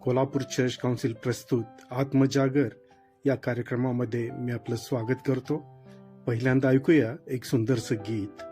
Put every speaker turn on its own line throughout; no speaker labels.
Kolhapur church council प्रस्तुत आत्मजागर या कार्यक्रमामध्ये मी आपलं स्वागत करतो. पहिल्यांदा ऐकूया एक सुंदरसं गीत.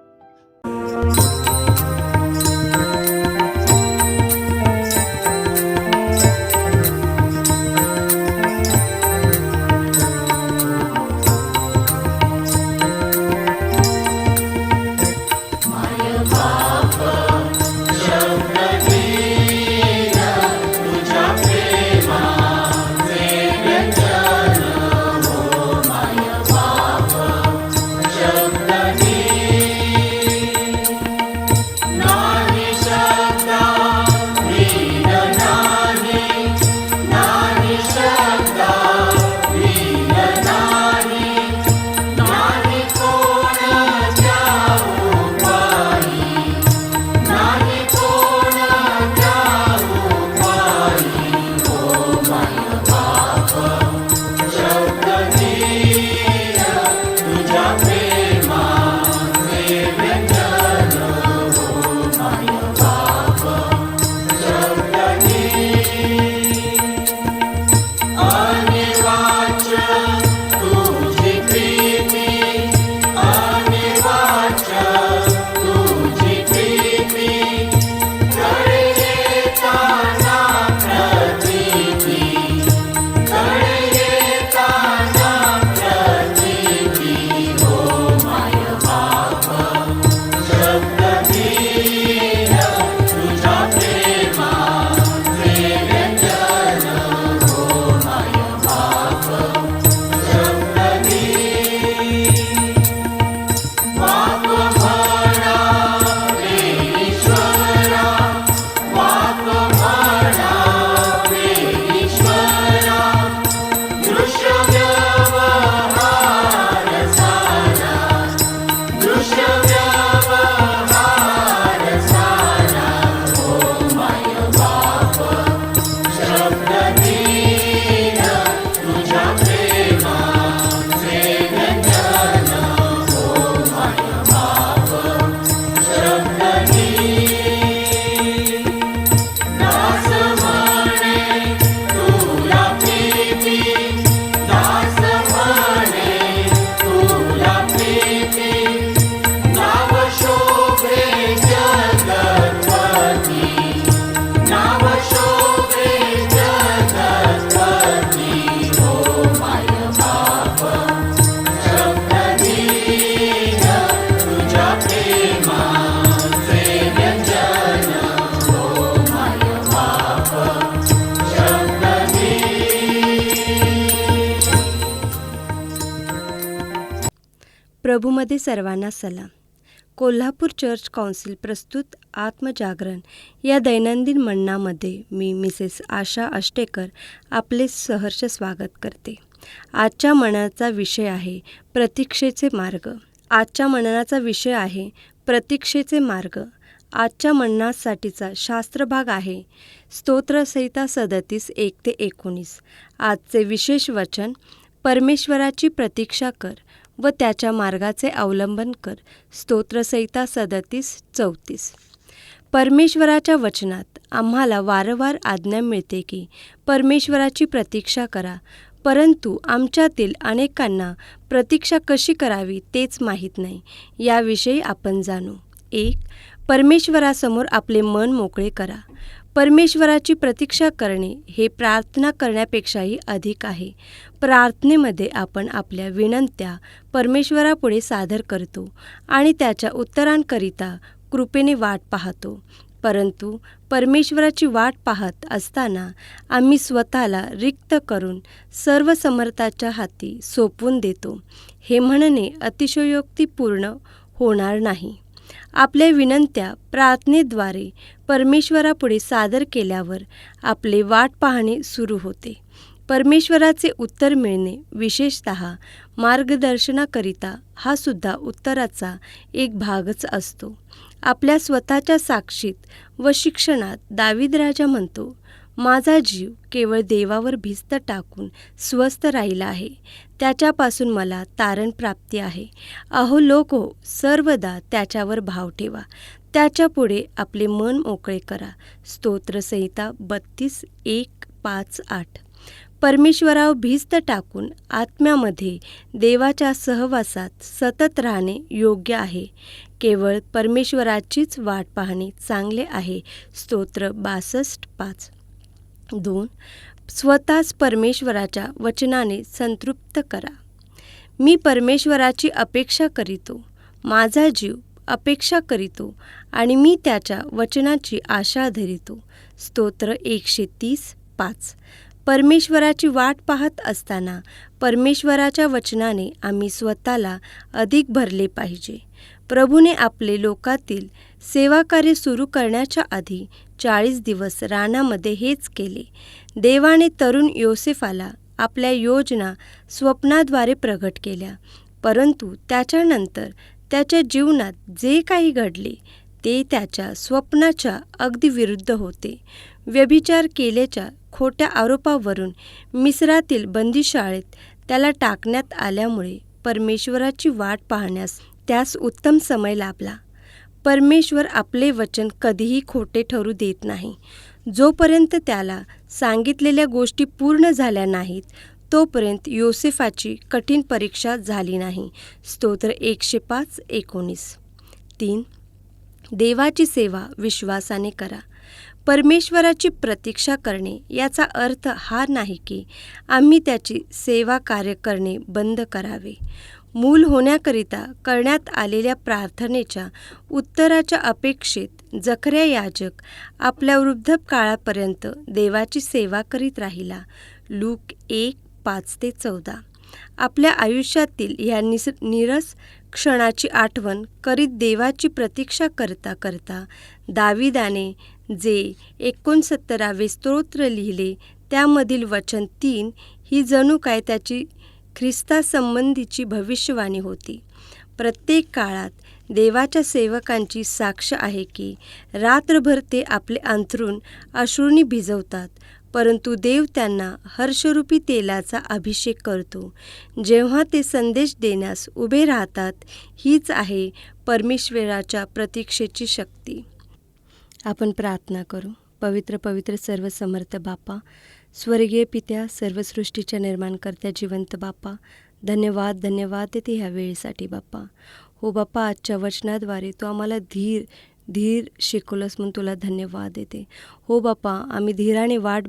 प्रभूमध्ये सर्वांना सलाम. कोल्हापूर चर्च काउन्सिल प्रस्तुत आत्मजागरण या दैनंदिन मननामध्ये मी मिसेस आशा अष्टेकर आपले सहर्ष स्वागत करते. आजच्या मननाचा विषय आहे प्रतीक्षेचे मार्ग. आजच्या मननासाठीचा शास्त्रभाग आहे स्तोत्रसंहिता 37:1-19. आजचे विशेष वचन, परमेश्वराची प्रतीक्षा कर व त्याच्या मार्गाचे अवलंबन कर. स्तोत्रसंहिता 37:34. परमेश्वराच्या वचनात आम्हाला वारंवार आज्ञा मिळते की परमेश्वराची प्रतीक्षा करा, परंतु आमच्यातील अनेकांना प्रतीक्षा कशी करावी तेच माहीत नाही. याविषयी आपण जाणू. 1. परमेश्वरासमोर आपले मन मोकळे करा. परमेश्वराची प्रतीक्षा करणे हे प्रार्थना करण्यापेक्षाही अधिक आहे. प्रार्थनेमध्ये आपण आपल्या विनंत्या परमेश्वरापुढे सादर करतो आणि त्याच्या उत्तरांकरिता कृपेने वाट पाहतो. परंतु परमेश्वराची वाट पाहत असताना आम्ही स्वतःला रिक्त करून सर्व समर्थाच्या हाती सोपवून देतो. हे म्हणणे अतिशयोक्तीपूर्ण होणार नाही. आपल्या विनंत्या प्रार्थनेद्वारे परमेश्वरापुढे सादर केल्यावर आपले वाट पाहणे सुरू होते. परमेश्वराचे उत्तर मिळणे, विशेषतः मार्गदर्शनाकरिता, हा सुद्धा उत्तराचा एक भागच असतो. आपल्या स्वतःच्या साक्षीत व शिक्षणात दावीद राजा म्हणतो, माझा जीव केवळ देवावर भिस्त टाकून स्वस्थ राहिला आहे, त्याच्यापासून मला तारण प्राप्ती आहे. अहो लोको, सर्वदा त्याच्यावर भाव ठेवा, त्याच्यापुढे आपले मन मोकळे करा. स्तोत्रसंहिता 32:1 5:8. परमेश्वरावर भिस्त टाकून आत्म्यामध्ये देवाच्या सहवासात सतत राहणे योग्य आहे. केवळ परमेश्वराचीच वाट पाहणे चांगले आहे. स्तोत्र 62:5. 2. स्वतःच परमेश्वराच्या वचनाने संतृप्त करा. मी परमेश्वराची अपेक्षा करीतो, माझा जीव अपेक्षा करीतो आणि मी त्याच्या वचनाची आशा धरितो. स्तोत्र 130:5. परमेश्वराची वाट पाहत असताना परमेश्वराच्या वचनाने आम्ही स्वतःला अधिक भरले पाहिजे. प्रभूने आपले लोकातील सेवाकार्य सुरू करण्याच्या आधी 40 दिवस रानामध्ये हेच केले. देवाने तरुण योसेफाला आपल्या योजना स्वप्नाद्वारे प्रगट केल्या, परंतु त्याच्यानंतर त्याच्या जीवनात जे काही घडले ते त्याच्या स्वप्नाच्या अगदी विरुद्ध होते. व्यभिचार केल्याच्या खोट्या आरोपावरून मिस्रातील बंदिशाळेत त्याला टाकण्यात आल्यामुळे परमेश्वराची वाट पाहण्यास त्यास उत्तम समय लाभला. परमेश्वर आपले वचन कधीही खोटे ठरू देत नाही. जोपर्यंत त्याला सांगितलेल्या गोष्टी पूर्ण झाल्या नाहीत तोपर्यंत योसेफाची कठीण परीक्षा झाली नाही. स्तोत्र 105:19. 3. देवाची सेवा विश्वासाने करा. परमेश्वराची प्रतीक्षा करणे याचा अर्थ हा नाही की आम्ही त्याची सेवा कार्य करणे बंद करावे. मूल होण्याकरिता करण्यात आलेल्या प्रार्थनेच्या उत्तराच्या अपेक्षेत जकर्या याजक आपल्या वृद्धकाळापर्यंत देवाची सेवा करीत राहिला. लूक 1:5-14. आपल्या आयुष्यातील ह्या नीरस क्षणाची आठवण करीत देवाची प्रतीक्षा करता करता दाविदाने जे 69 स्तोत्र लिहिले त्यामधील वचन 3 ही जणू काय त्याची ख्रिस्तासंबंधीची भविष्यवाणी होती. प्रत्येक काळात देवाच्या सेवकांची साक्ष आहे की रात्रभर ते आपले अंथरूण अश्रूंनी भिजवतात, परंतु देव त्यांना हर्षरूपी तेलाचा अभिषेक करतो. जेव्हा ते संदेश देण्यास उभे राहतात, हीच आहे परमेश्वराच्या प्रतीक्षेची शक्ती. आपण प्रार्थना करू. पवित्र पवित्र सर्वसमर्थ बापा, स्वर्गीय पित्या, सर्व सृष्टीच्या निर्माणकर्त्या जिवंत बापा, धन्यवाद धन्यवाद देते ह्या वेळेसाठी बापा. हो बापा, आजच्या वचनाद्वारे तू आम्हाला धीर शिकवलंस म्हणून तुला धन्यवाद देते. हो बापा, आम्ही धीराने वाट